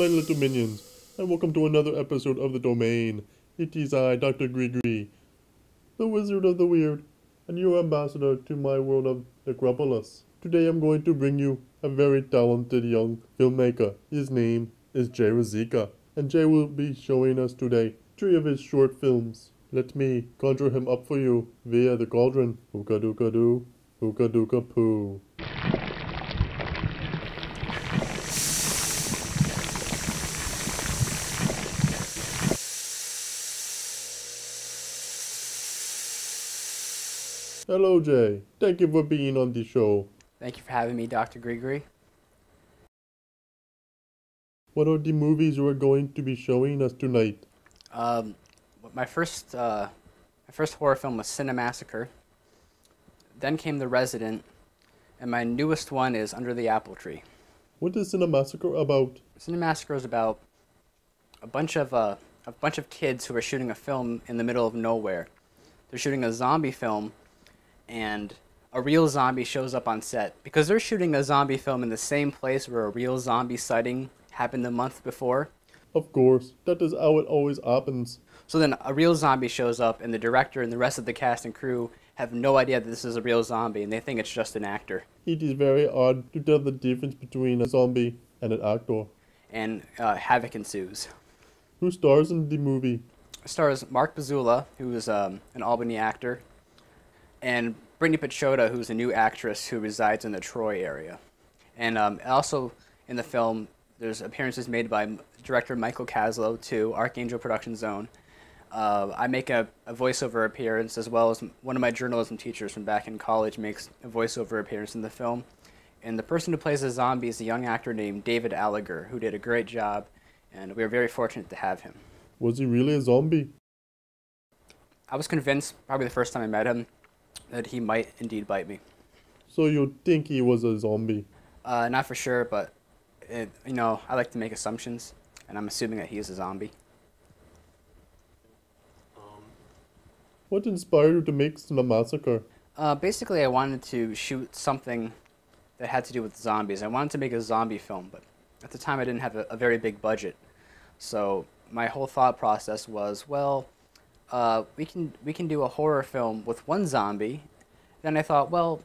my little minions, and welcome to another episode of The Domain. It is I, Dr. GriGri, the Wizard of the Weird, and your ambassador to my world of Necropolis. Today I'm going to bring you a very talented young filmmaker. His name is Jay Ruzicka, and Jay will be showing us today 3 of his short films. Let me conjure him up for you via the cauldron. Hooka dooka doo, hooka dooka poo. Hello, Jay. Thank you for being on the show. Thank you for having me, Dr. GriGri. What are the movies you are going to be showing us tonight? My first horror film was Cinemassacre. Then came The Resident, and my newest one is Under the Apple Tree. What is Cinemassacre about? Cinemassacre is about a bunch of kids who are shooting a film in the middle of nowhere. They're shooting a zombie film, and a real zombie shows up on set. Because they're shooting a zombie film in the same place where a real zombie sighting happened the month before. Of course, that is how it always happens. So then a real zombie shows up, and the director and the rest of the cast and crew have no idea that this is a real zombie, and they think it's just an actor. It is very hard to tell the difference between a zombie and an actor. And havoc ensues. Who stars in the movie? It stars Mark Bazula, who is an Albany actor, and Brittany Pachota, who's a new actress who resides in the Troy area. And also in the film, there's appearances made by director Michael Caslow to Archangel Production Zone. I make a voiceover appearance, as well as one of my journalism teachers from back in college makes a voiceover appearance in the film. And the person who plays the zombie is a young actor named David Alliger, who did a great job, and we are very fortunate to have him. Was he really a zombie? I was convinced, probably the first time I met him, that he might indeed bite me. So you think he was a zombie? Not for sure, but I like to make assumptions, and I'm assuming that he is a zombie. What inspired you to make Cinemassacre? Basically, I wanted to shoot something that had to do with zombies. I wanted to make a zombie film, but at the time I didn't have a very big budget. So my whole thought process was, well, we can do a horror film with one zombie. Then I thought, well,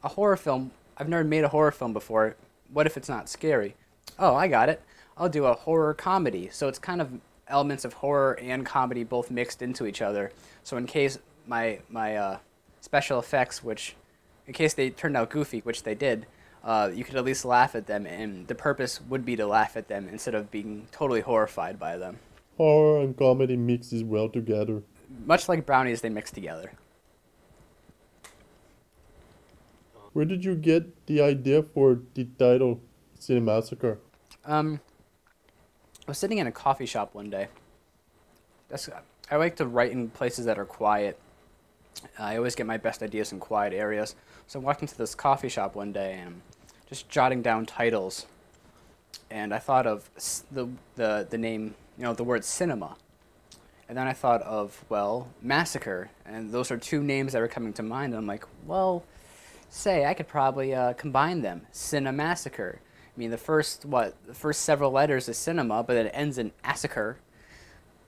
a horror film, I've never made a horror film before. What if it's not scary? Oh, I got it. I'll do a horror comedy. So it's kind of elements of horror and comedy both mixed into each other. So in case my special effects, which in case they turned out goofy, which they did, you could at least laugh at them, and the purpose would be to laugh at them instead of being totally horrified by them. Horror and comedy mixes well together. Much like brownies, they mix together. Where did you get the idea for the title, Cinemassacre? I was sitting in a coffee shop one day. I like to write in places that are quiet. I always get my best ideas in quiet areas. So I walked into this coffee shop one day and just jotting down titles. And I thought of the name, the word cinema. And then I thought of, well, massacre. And those are 2 names that were coming to mind. And I'm like, well, I could probably combine them. Cinemassacre. I mean, the first several letters is cinema, but it ends in assacre.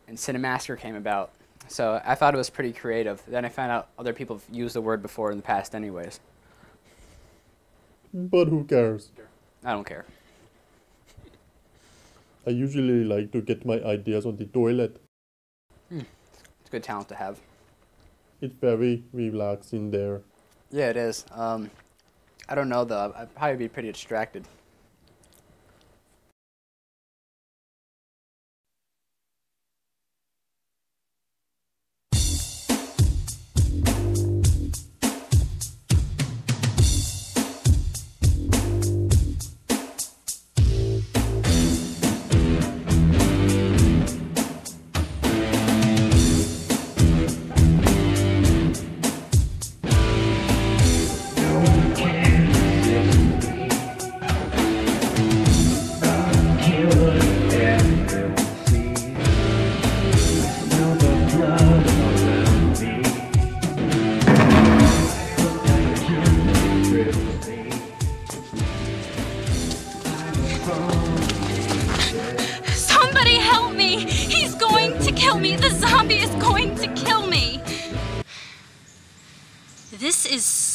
And Cinemassacre came about. So I thought it was pretty creative. Then I found out other people have used the word before in the past anyways. But who cares? I don't care. I usually like to get my ideas on the toilet. It's a good talent to have. It's very relaxing there. Yeah, it is. I don't know though. I'd probably be pretty distracted.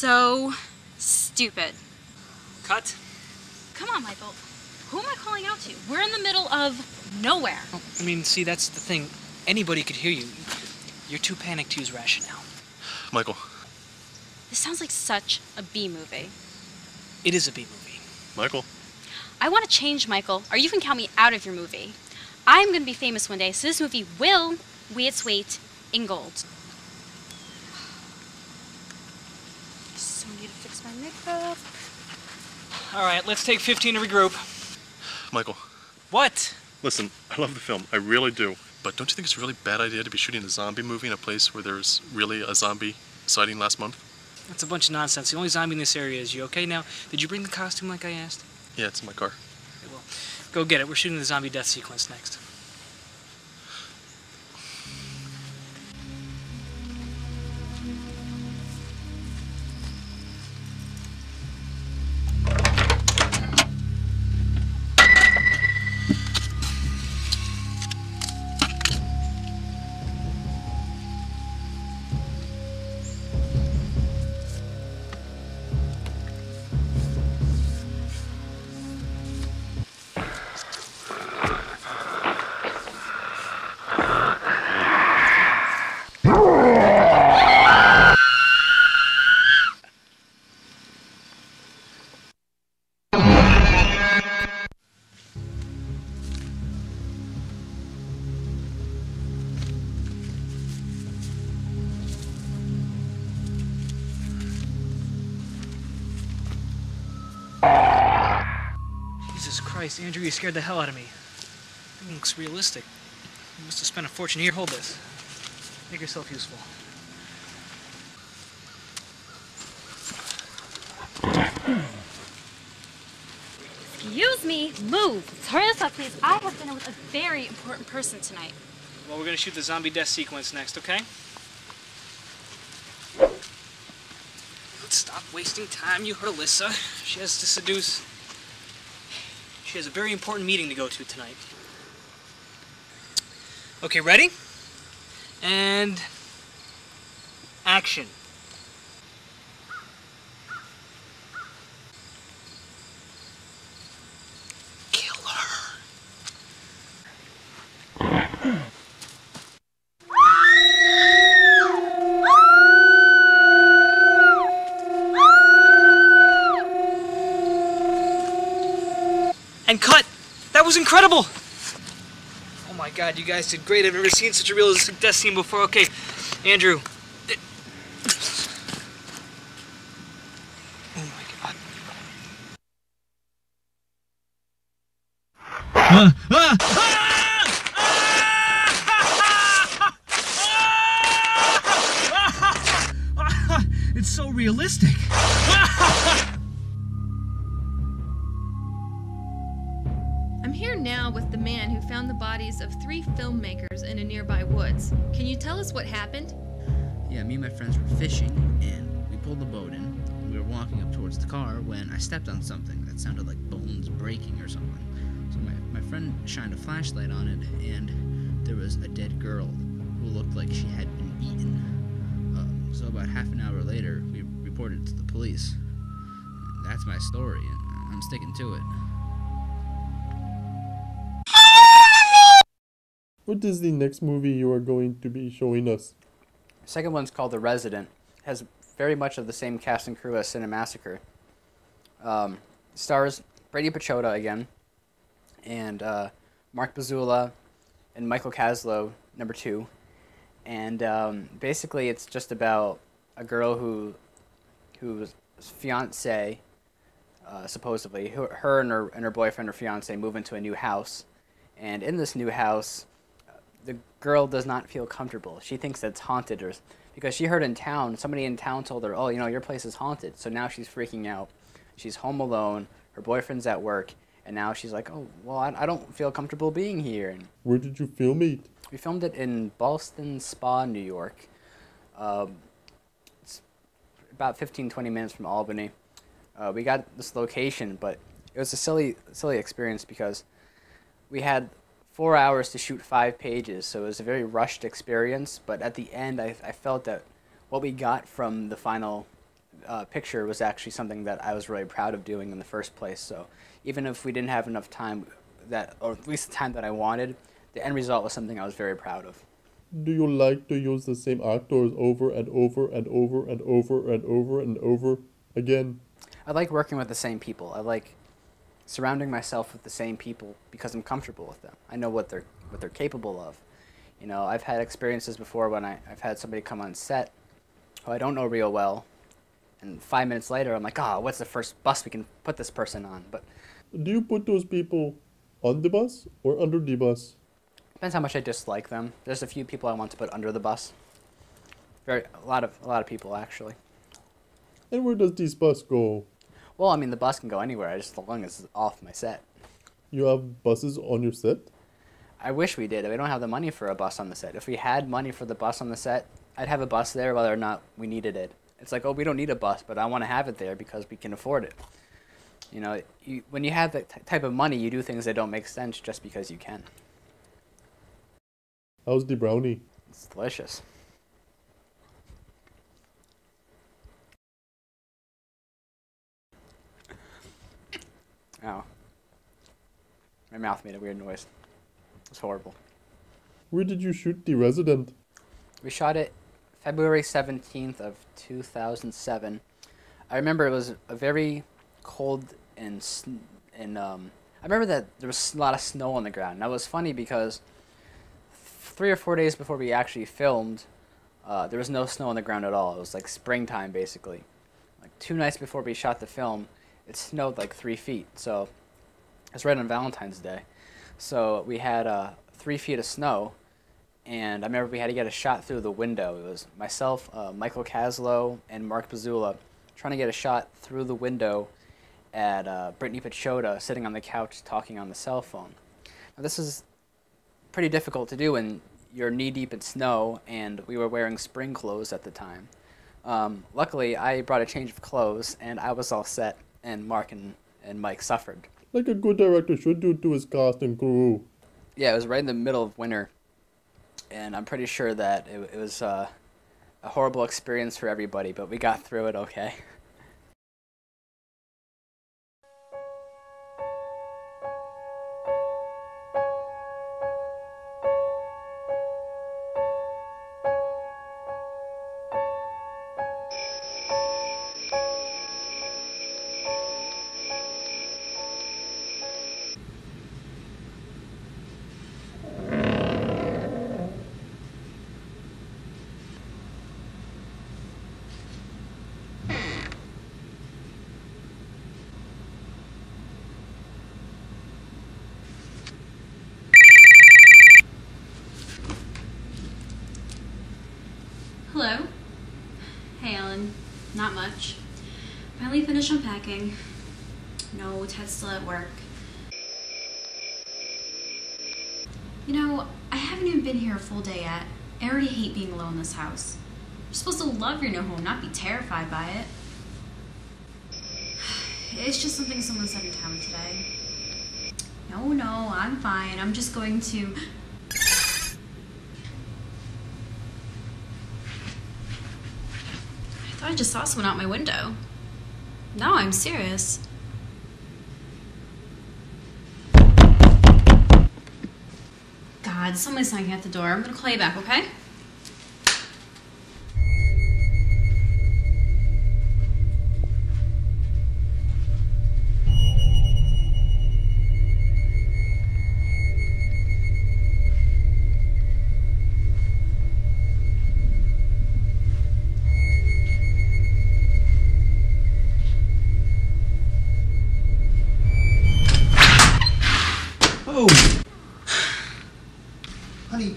so stupid. Cut. Come on, Michael. Who am I calling out to? We're in the middle of nowhere. I mean, see, that's the thing. Anybody could hear you. You're too panicked to use rationale. Michael. This sounds like such a B movie. It is a B movie. Michael. I want to change, Michael, or you can count me out of your movie. I'm going to be famous one day, so this movie will weigh its weight in gold. So need to fix my makeup. All right, let's take 15 to regroup. Michael. What? Listen, I love the film. I really do. But don't you think it's a really bad idea to be shooting a zombie movie in a place where there's really a zombie sighting last month? That's a bunch of nonsense. The only zombie in this area is you, okay? Now, did you bring the costume like I asked? Yeah, it's in my car. Okay, well, go get it. We're shooting the zombie death sequence next. Jesus Christ, Andrew, you scared the hell out of me. That thing looks realistic. You must have spent a fortune here. Hold this. Make yourself useful. Excuse me, move. Hurry us up, please. I have dinner with a very important person tonight. Well, we're gonna shoot the zombie death sequence next, okay? Let's stop wasting time. You heard Alyssa. She has to seduce. She has a very important meeting to go to tonight. Okay, ready? And action. Kill her. And cut! That was incredible! Oh my god, you guys did great. I've never seen such a realistic death scene before. Okay, Andrew. Oh my god. It's so realistic. I'm here now with the man who found the bodies of 3 filmmakers in a nearby woods. Can you tell us what happened? Yeah, me and my friends were fishing, and we pulled the boat in. We were walking up towards the car when I stepped on something that sounded like bones breaking or something. So my friend shined a flashlight on it, and there was a dead girl who looked like she had been eaten. So about half an hour later, we reported it to the police. That's my story, and I'm sticking to it. What is the next movie you are going to be showing us? The second one's called The Resident. It has very much of the same cast and crew as Cinemassacre. Stars Brady Pachota again, and Mark Bazula, and Michael Kaslow, number 2. And basically it's just about a girl whose fiance, supposedly, her and her boyfriend or fiance move into a new house. And in this new house, the girl does not feel comfortable. She thinks that it's haunted, or because she heard in town, somebody in town told her, oh, you know, your place is haunted. So now she's freaking out. She's home alone. Her boyfriend's at work. And now she's like, oh, well, I don't feel comfortable being here. And Where did you film it? we filmed it in Ballston Spa, New York. It's about 15-20 minutes from Albany. We got this location, but it was a silly experience because we had 4 hours to shoot 5 pages, so it was a very rushed experience. But at the end, I felt that what we got from the final picture was actually something that I was really proud of doing in the first place. So even if we didn't have enough time, or at least the time that I wanted, the end result was something I was very proud of. Do you like to use the same actors over and over and over and over and over and over again? I like working with the same people. I like surrounding myself with the same people because I'm comfortable with them. I know what they're capable of. You know, I've had experiences before when I've had somebody come on set who I don't know real well, and 5 minutes later I'm like, what's the first bus we can put this person on? But do you put those people on the bus or under the bus? depends how much I dislike them. There's a few people I want to put under the bus. A lot of people actually. And where does this bus go? Well, I mean, the bus can go anywhere, just as long as it's off my set. You have buses on your set? I wish we did. We don't have the money for a bus on the set. If we had money for the bus on the set, I'd have a bus there whether or not we needed it. It's like, we don't need a bus, but I want to have it there because we can afford it. You know, when you have that type of money, you do things that don't make sense just because you can. How's the brownie? It's delicious. Ow. My mouth made a weird noise. It's horrible. Where did you shoot The Resident? We shot it February 17th of 2007. I remember it was a very cold and I remember that there was a lot of snow on the ground. That was funny because 3 or 4 days before we actually filmed, there was no snow on the ground at all. It was like springtime basically. Like 2 nights before we shot the film, it snowed like 3 feet. So it's right on Valentine's Day. So we had 3 feet of snow, and I remember we had to get a shot through the window. It was myself, Michael Caslow, and Mark Pizzula trying to get a shot through the window at Brittany Pichota sitting on the couch talking on the cell phone. Now, this is pretty difficult to do when you're knee-deep in snow, and we were wearing spring clothes at the time. Luckily, I brought a change of clothes, and I was all set, and Mark and Mike suffered. Like a good director should do to his cast and crew. Yeah, it was right in the middle of winter, and I'm pretty sure that it was a horrible experience for everybody, but we got through it okay. Hello? Hey, Ellen. Not much. Finally finished unpacking. No, Ted's still at work. You know, I haven't even been here a full day yet. I already hate being alone in this house. You're supposed to love your new home, not be terrified by it. It's just something someone said in town today. No, I'm fine. I'm just going to... I thought I just saw someone out my window. No, I'm serious. God, someone's knocking at the door. I'm gonna call you back, okay? Oh! Honey,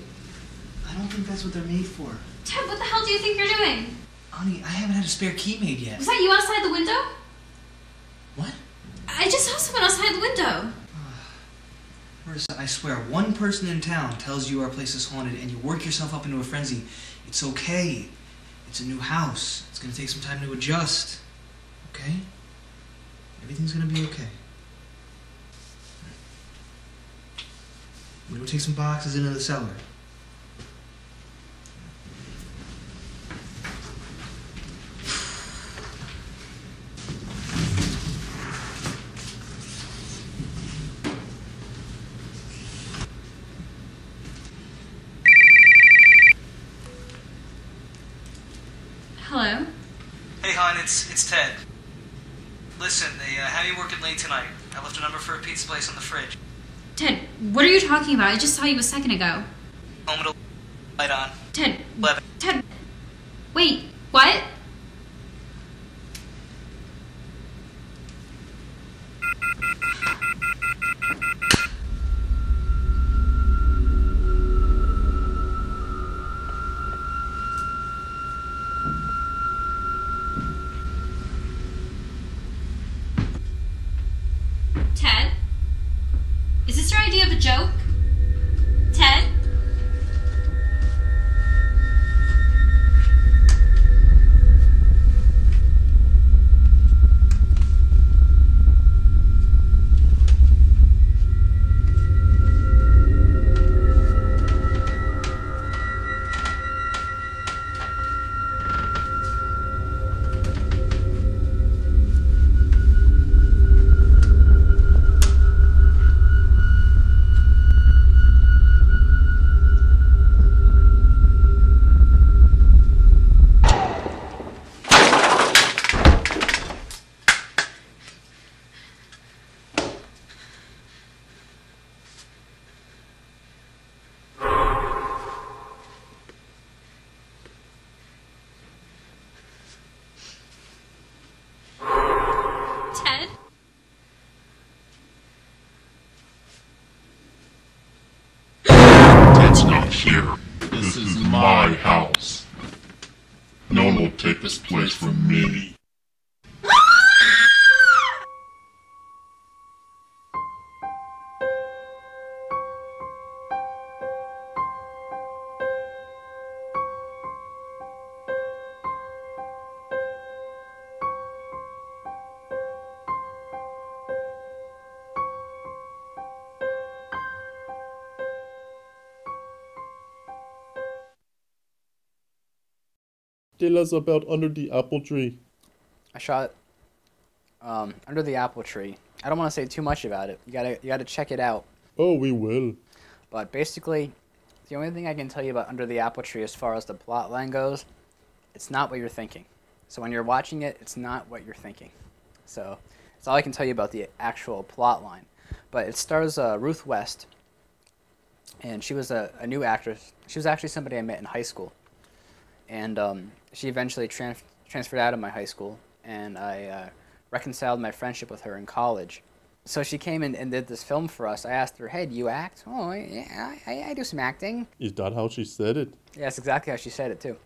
I don't think that's what they're made for. Ted, what the hell do you think you're doing? Honey, I haven't had a spare key made yet. Was that you outside the window? What? I just saw someone outside the window. Marissa, I swear, one person in town tells you our place is haunted and you work yourself up into a frenzy. It's okay. It's a new house. It's gonna take some time to adjust. Okay? Everything's gonna be okay. We will take some boxes into the cellar. Hello? Hey, hon, it's Ted. Listen, they have you working late tonight. I left a number for a pizza place on the fridge. Ted, what are you talking about? I just saw you a second ago. Home at light on. Ted. 11. Ted. Wait, what? Ted? Is this your idea of a joke? Ted? Ted? Ted's not here. This is my house. No one will take this place from me. Tell us about Under the Apple Tree. I shot Under the Apple Tree. I don't want to say too much about it. You gotta check it out. Oh, we will. But basically, the only thing I can tell you about Under the Apple Tree as far as the plot line goes, it's not what you're thinking. So when you're watching it, it's not what you're thinking. So that's all I can tell you about the actual plot line. But it stars Ruth West, and she was a new actress. She was actually somebody I met in high school. And she eventually transferred out of my high school, and I reconciled my friendship with her in college. So she came in and did this film for us. I asked her, hey, do you act? Oh, yeah, I do some acting. Is that how she said it? Yeah, that's exactly how she said it, too.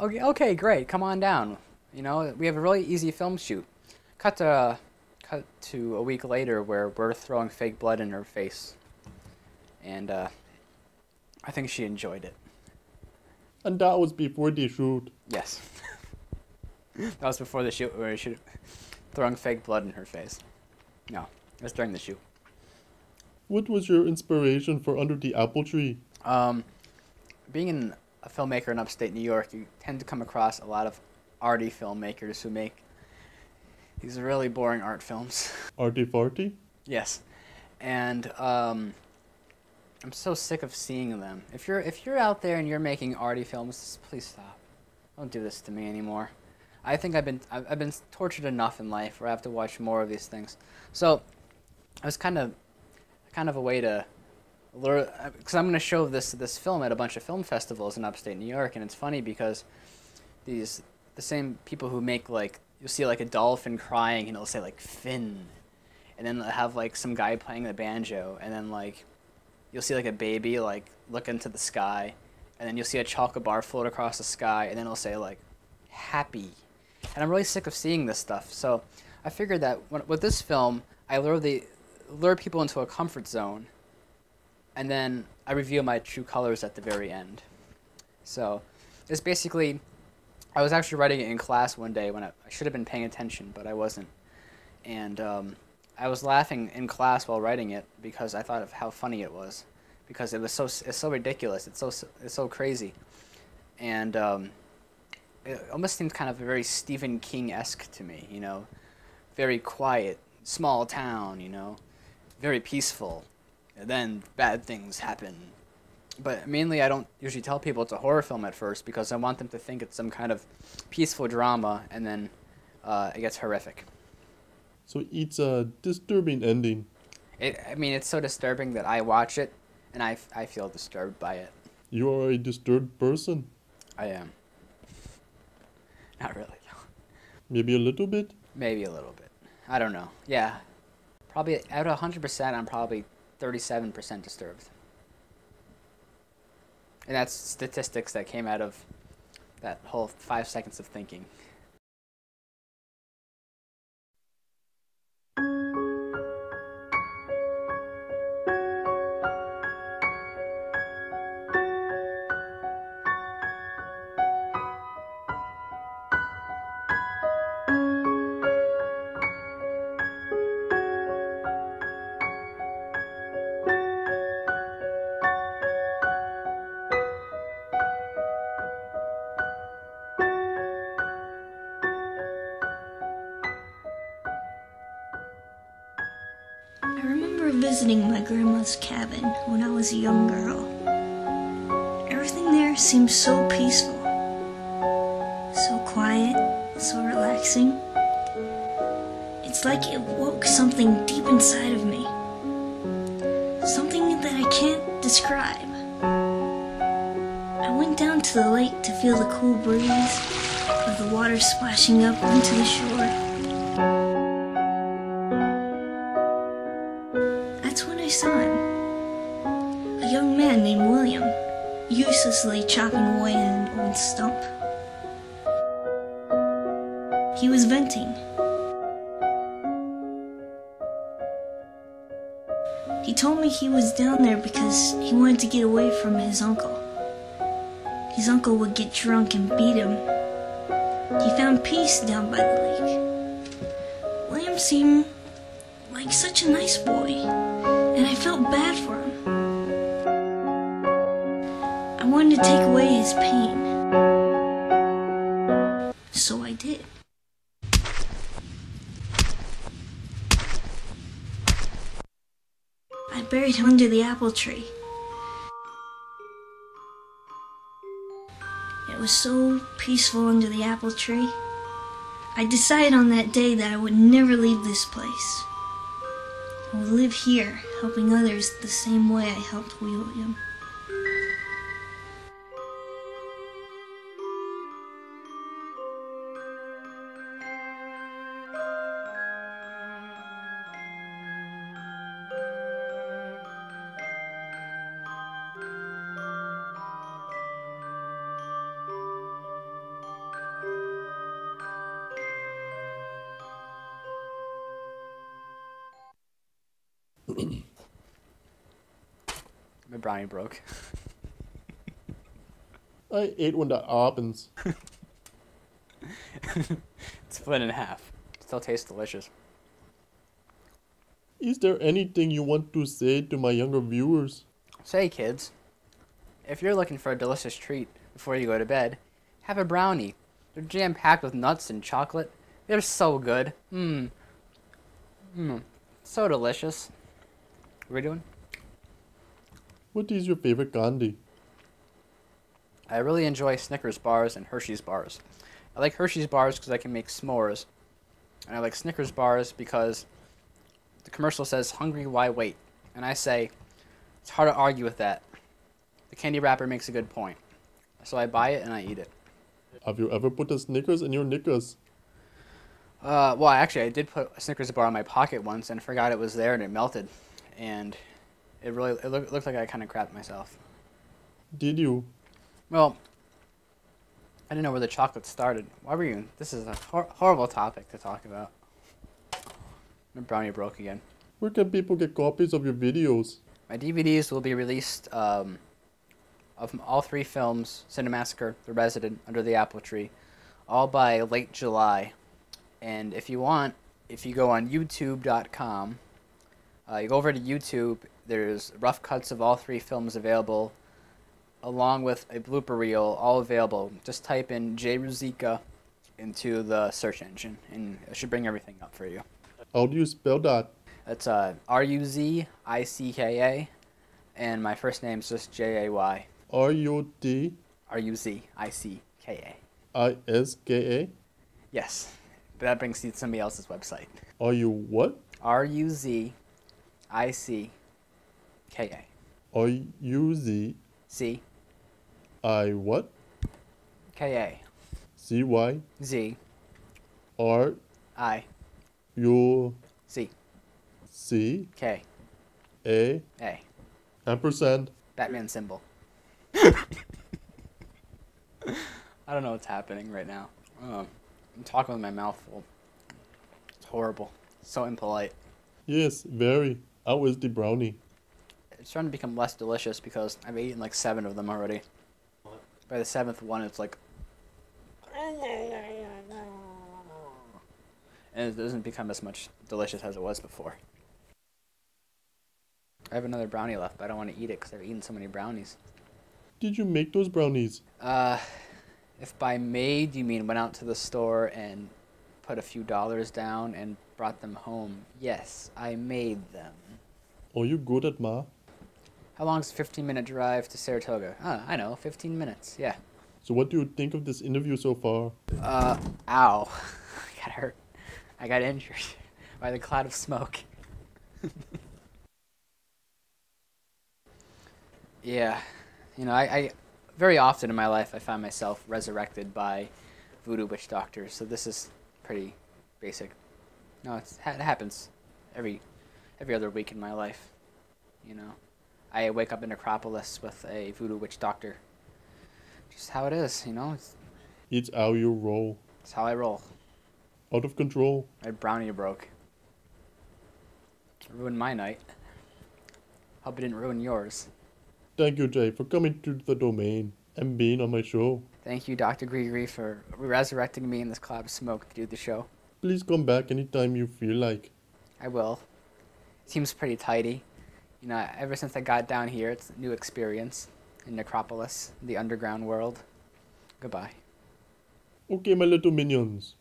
Okay, great, come on down. You know, we have a really easy film shoot. Cut to a week later where we're throwing fake blood in her face. And I think she enjoyed it. And that was before the shoot. Yes. That was before the shoot where she throwing fake blood in her face. No, it was during the shoot. What was your inspiration for Under the Apple Tree? Being a filmmaker in upstate New York, you tend to come across a lot of arty filmmakers who make these really boring art films. Arty farty? Yes. And I'm so sick of seeing them. If you're out there and you're making arty films, please stop. Don't do this to me anymore. I think I've been tortured enough in life where I have to watch more of these things. So it was kind of a way to lure, because I'm going to show this film at a bunch of film festivals in upstate New York, and it's funny because the same people who make, like, you'll see like a dolphin crying and it'll say like Finn, and then they'll have like some guy playing the banjo, and then like you'll see like a baby like look into the sky, and then you'll see a chocolate bar float across the sky, and then it'll say like happy. And I'm really sick of seeing this stuff. So I figured that with this film, I lure people into a comfort zone, and then I reveal my true colors at the very end. So it's basically, I was actually writing it in class one day when I should have been paying attention, but I wasn't. And I was laughing in class while writing it because I thought of how funny it was, because it's so ridiculous. It's so crazy, and it almost seems kind of very Stephen King-esque to me. You know, very quiet, small town. You know, very peaceful, and then bad things happen. But mainly I don't usually tell people it's a horror film at first because I want them to think it's some kind of peaceful drama, and then it gets horrific. So it's a disturbing ending. I mean, it's so disturbing that I watch it, and I feel disturbed by it. You are a disturbed person. I am. Not really. Maybe a little bit? Maybe a little bit. I don't know. Yeah. Probably out of 100%, I'm probably 37% disturbed. And that's statistics that came out of that whole 5 seconds of thinking. I remember visiting my grandma's cabin when I was a young girl. Everything there seemed so peaceful, so quiet, so relaxing. It's like it woke something deep inside of me, something that I can't describe. I went down to the lake to feel the cool breeze of the water splashing up onto the shore. That's when I saw him. A young man named William, uselessly chopping away at an old stump. He was venting. He told me he was down there because he wanted to get away from his uncle. His uncle would get drunk and beat him. He found peace down by the lake. William seemed like such a nice boy, and I felt bad for him. I wanted to take away his pain. So I did. I buried him under the apple tree. It was so peaceful under the apple tree. I decided on that day that I would never leave this place. I would live here, helping others the same way I helped William. My brownie broke. I ate when that happens. It's split in half. Still tastes delicious. Is there anything you want to say to my younger viewers? Say, kids, if you're looking for a delicious treat before you go to bed, have a brownie. They're jam-packed with nuts and chocolate. They're so good. So delicious. What are we doing? What is your favorite candy? I really enjoy Snickers bars and Hershey's bars. I like Hershey's bars because I can make s'mores. And I like Snickers bars because the commercial says, "Hungry, why wait?" And I say, it's hard to argue with that. The candy wrapper makes a good point. So I buy it and I eat it. Have you ever put a Snickers in your knickers? Well, actually, I did put a Snickers bar in my pocket once and forgot it was there, and it melted. And it looked like I kind of crapped myself. Did you? Well, I didn't know where the chocolate started. Why were you? This is a horrible topic to talk about. My brownie broke again. Where can people get copies of your videos? My DVDs will be released of all three films: Cinemassacre, The Resident, Under the Apple Tree, all by late July. And if you want, if you go on YouTube.com, you go over to YouTube, there's rough cuts of all three films available, along with a blooper reel, all available. Just type in Jay Ruzicka into the search engine, and it should bring everything up for you. How do you spell that? That's Ruzicka, And my first name's just Jay. R-U-D-I-S-K-A? Ruzicka. Yes. But that brings you to somebody else's website. Are you what? Ruzicka. R-U-Z... C. I what? K-A. C-Y... Z. R... I. U... C. C... K. A... A. Ampersand. Batman symbol. I don't know what's happening right now. I'm talking with my mouth full. It's horrible. So impolite. Yes, very. How is the brownie? It's starting to become less delicious because I've eaten like 7 of them already. By the 7th one, it's like... And it doesn't become as much delicious as it was before. I have another brownie left, but I don't want to eat it because I've eaten so many brownies. Did you make those brownies? If by made you mean went out to the store and put a few dollars down and brought them home, yes, I made them. Are you good at math? How long is a 15-minute drive to Saratoga? I know, 15 minutes, yeah. So what do you think of this interview so far? Ow. I got hurt. I got injured by the cloud of smoke. Yeah. You know, I very often in my life I find myself resurrected by voodoo witch doctors, so this is pretty basic. No, it happens every other week in my life, you know. I wake up in Necropolis with a voodoo witch doctor. Just how it is, you know. It's how you roll. It's how I roll. Out of control. My brownie broke. It ruined my night. Hope it didn't ruin yours. Thank you, Jay, for coming to the domain and being on my show. Thank you, Dr. GriGri, for resurrecting me in this cloud of smoke to do the show. Please come back anytime you feel like. I will. Seems pretty tidy. You know, ever since I got down here, it's a new experience in Necropolis, the underground world. Goodbye. Okay, my little minions.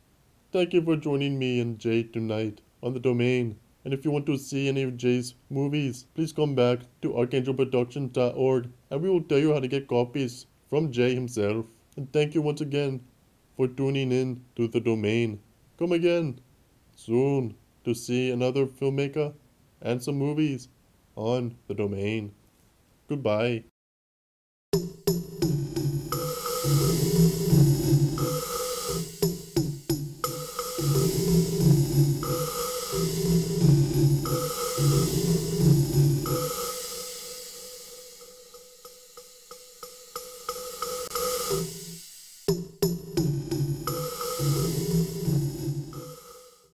Thank you for joining me and Jay tonight on the domain. And if you want to see any of Jay's movies, please come back to archangelproductions.org and we will tell you how to get copies from Jay himself. And thank you once again for tuning in to the domain. Come again soon to see another filmmaker and some movies on the domain. Goodbye.